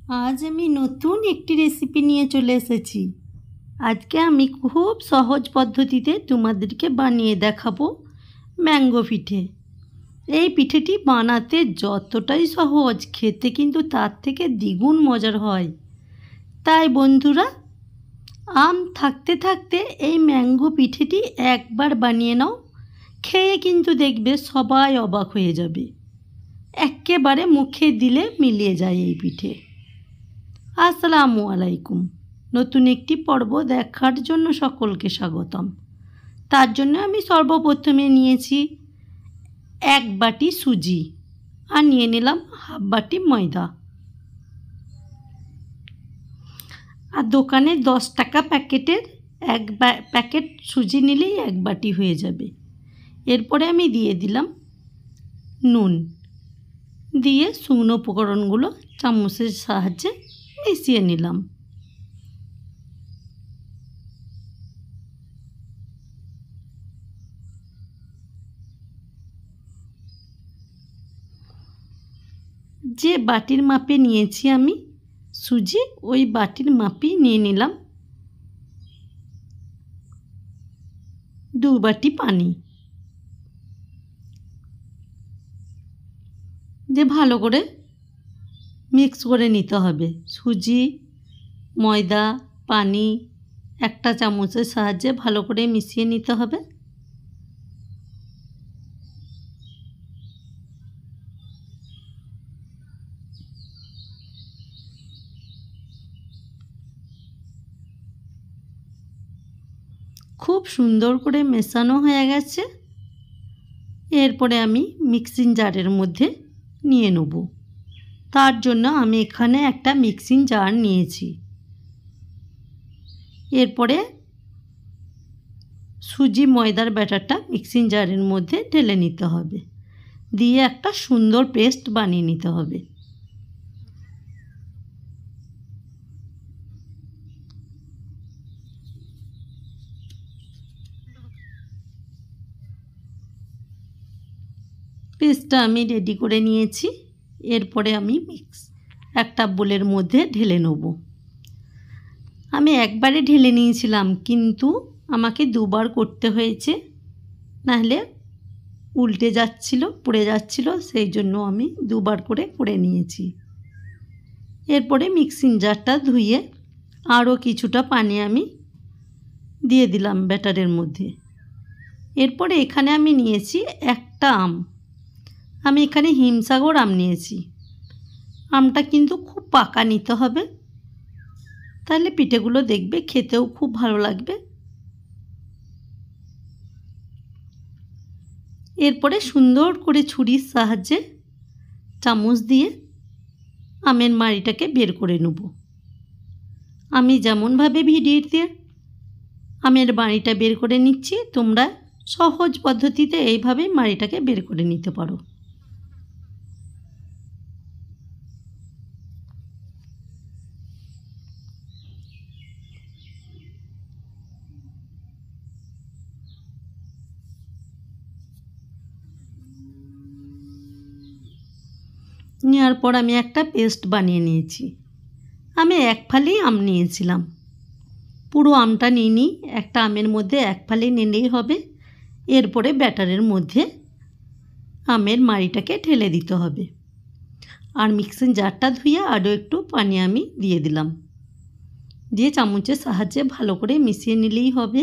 আজ আমি নতুন একটি রেসিপি নিয়ে চলে এসেছি। আজকে আমি খুব সহজ পদ্ধতিতে তোমাদেরকে বানিয়ে দেখাবো ম্যাঙ্গো পিঠে। এই পিঠেটি বানাতে যতটাই সহজ, খেতে কিন্তু তার থেকে দ্বিগুণ মজার হয়। তাই বন্ধুরা, আম থাকতে থাকতে এই ম্যাঙ্গো পিঠেটি একবার বানিয়ে নাও, খেয়ে কিন্তু দেখবে সবাই অবাক হয়ে যাবে। একেবারে মুখে দিলে মিলিয়ে যায় এই পিঠে। আসসালামু আলাইকুম। নতুন একটি পর্ব দেখার জন্য সকলকে স্বাগতম। তার জন্য আমি সর্বপ্রথমে নিয়েছি 1 বাটি সুজি আর নিয়ে নিলাম হাফ বাটি ময়দা। আর দোকানে 10 টাকা প্যাকেটের এক প্যাকেট সুজি নিলেই 1 বাটি হয়ে যাবে। এরপরে আমি দিয়ে দিলাম নুন, দিয়ে শুকনো উপকরণগুলো চামচের সাহায্যে মিশিয়ে নিলাম। যে বাটির মাপে নিয়েছি আমি সুজি, ওই বাটির মাপেই নিয়ে নিলাম 2 বাটি পানি। যে ভালো করে মিক্স করে নিতে হবে। সুজি, ময়দা, পানি একটা চামচের সাহায্যে ভালো করে মিশিয়ে নিতে হবে। খুব সুন্দর করে মেশানো হয়ে গেছে। এরপরে আমি মিক্সিং জারের মধ্যে নিয়ে নেব। তার জন্য আমি এখানে একটা মিক্সিং জার নিয়েছি। এরপরে সুজি ময়দার ব্যাটারটা মিক্সিং জারের মধ্যে ঢেলে নিতে হবে, দিয়ে একটা সুন্দর পেস্ট বানিয়ে নিতে হবে। পেস্টটা আমি রেডি করে নিয়েছি। এরপরে আমি একটা বোলের মধ্যে ঢেলে নেব। আমি একবারে ঢেলে নিয়েছিলাম, কিন্তু আমাকে 2 বার করতে হয়েছে, নাহলে উল্টে যাচ্ছিল, পড়ে যাচ্ছিল, সেই জন্য আমি 2 বার করে নিয়েছি। এরপরে মিক্সিং জারটা ধুয়ে আরও কিছুটা পানি আমি দিয়ে দিলাম ব্যাটারের মধ্যে। এরপরে এখানে আমি নিয়েছি একটা আম। আমি এখানে হিমসাগর আম নিয়েছি। আমটা কিন্তু খুব পাকা নিতে হবে, তাহলে পিঠেগুলো দেখবে খেতেও খুব ভালো লাগবে। এরপরে সুন্দর করে ছুরির সাহায্যে চামচ দিয়ে আমের মাড়িটাকে বের করে নেব। আমি যেমনভাবে ভিডিওতে আমের মাড়িটা বের করে নিচ্ছি, তোমরা সহজ পদ্ধতিতে এইভাবে মাড়িটাকে বের করে নিতে পারো। নেওয়ার পর আমি একটা পেস্ট বানিয়ে নিয়েছি। আমি 1 ফালি আম নিয়েছিলাম, পুরো আমটা নিইনি, একটা আমের মধ্যে 1 ফালি নিলেই হবে। এরপরে ব্যাটারের মধ্যে আমের মাড়িটাকে ঢেলে দিতে হবে। আর মিক্সিং জারটা ধুয়ে আরও একটু পানি আমি দিয়ে দিলাম, দিয়ে চামচের সাহায্যে ভালো করে মিশিয়ে নিলেই হবে।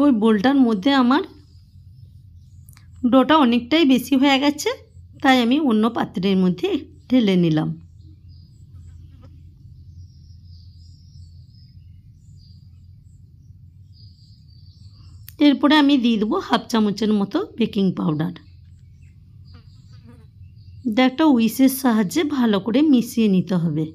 ওই বোলটার মধ্যে আমার ডোটা অনেকটাই বেশি হয়ে গেছে, তাই আমি অন্য পাত্রের মধ্যে ঢেলে নিলাম। এরপরে আমি দিয়ে দেবো হাফ চামচের মতো বেকিং পাউডার। একটা উইসের সাহায্যে ভালো করে মিশিয়ে নিতে হবে।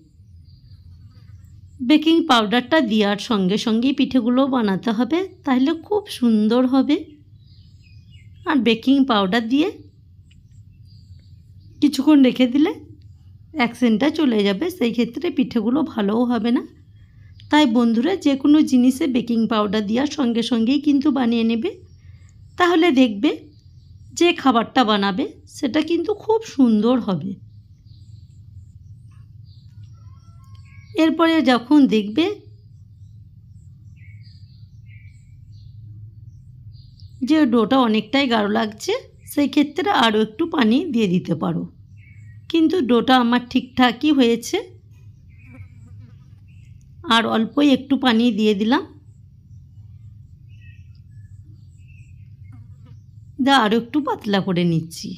বেকিং পাউডারটা দেওয়ার সঙ্গে সঙ্গেই পিঠেগুলো বানাতে হবে, তাহলে খুব সুন্দর হবে আর বেকিং পাউডার দিয়ে কিছুক্ষণ রেখে দিলে অ্যাকসেন্টটা চলে যাবে, সেই ক্ষেত্রে পিঠেগুলো ভালোও হবে না। তাই বন্ধুরা, যে কোনো জিনিসে বেকিং পাউডার দেওয়ার সঙ্গে সঙ্গেই কিন্তু বানিয়ে নেবে, তাহলে দেখবে যে খাবারটা বানাবে সেটা কিন্তু খুব সুন্দর হবে। এরপরে যখন দেখবে যে ডোটা অনেকটাই গাঢ় লাগছে, সেই ক্ষেত্রে আরও একটু পানি দিয়ে দিতে পারো। কিন্তু ডোটা আমার ঠিকঠাকই হয়েছে, আর অল্পই একটু পানি দিয়ে দিলাম। আরও একটু পাতলা করে নিচ্ছি।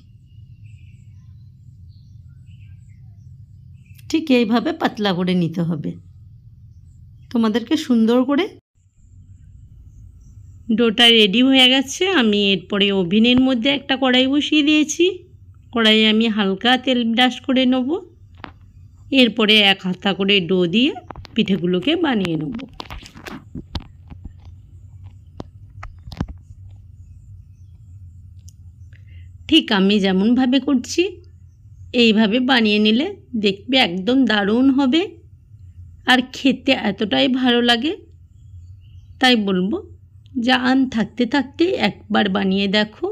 ঠিক এইভাবে পাতলা করে নিতে হবে তোমাদেরকে সুন্দর করে। ডোটা রেডি হয়ে গেছে। আমি এরপরে ওভেনের মধ্যে একটা কড়াই বসিয়ে দিয়েছি। কড়াইয়ে আমি হালকা তেল ব্রাশ করে নেব। এরপরে এক হাতা করে ডো দিয়ে পিঠেগুলোকে বানিয়ে নেব। ঠিক আমি যেমনভাবে করছি এইভাবে বানিয়ে নিলে দেখবে একদম দারুণ হবে, আর খেতে এতটাই ভালো লাগে। তাই বলবো, জান থাকতে থাকতে একবার বানিয়ে দেখো,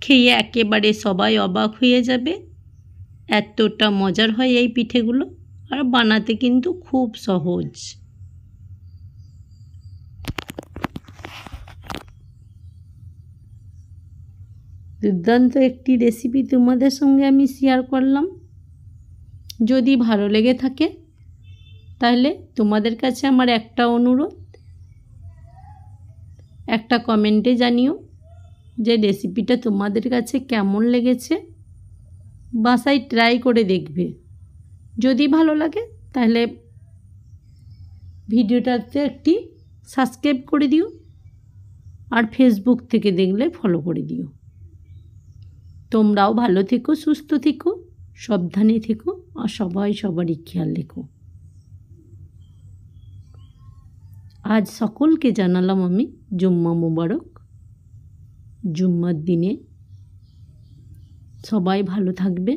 খেয়ে একেবারে সবাই অবাক হয়ে যাবে। এতটা মজার হয় এই পিঠেগুলো, আর বানাতে কিন্তু খুব সহজ। দুর্দান্ত একটি রেসিপি তোমাদের সঙ্গে আমি শেয়ার করলাম। যদি ভালো লেগে থাকে তাহলে তোমাদের কাছে আমার একটা অনুরোধ, একটা কমেন্টে জানিও যে রেসিপিটা তোমাদের কাছে কেমন লেগেছে। বাসায় ট্রাই করে দেখবে, যদি ভালো লাগে তাহলে ভিডিওটাতে একটি সাবস্ক্রাইব করে দিও, আর ফেসবুক থেকে দেখলে ফলো করে দিও। তোমরাও ভালো থেকো, সুস্থ থেকো, সাবধানে থেকো, আর সবাই সবারই খেয়াল রেখো। আজ সকলকে জানালাম আমি জুম্মা মোবারক। জুম্মার দিনে সবাই ভালো থাকবে।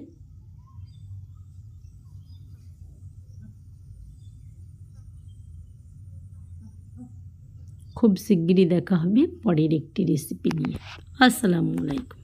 খুব শিগগিরই দেখা হবে পরের একটি রেসিপি নিয়ে। আসসালামু আলাইকুম।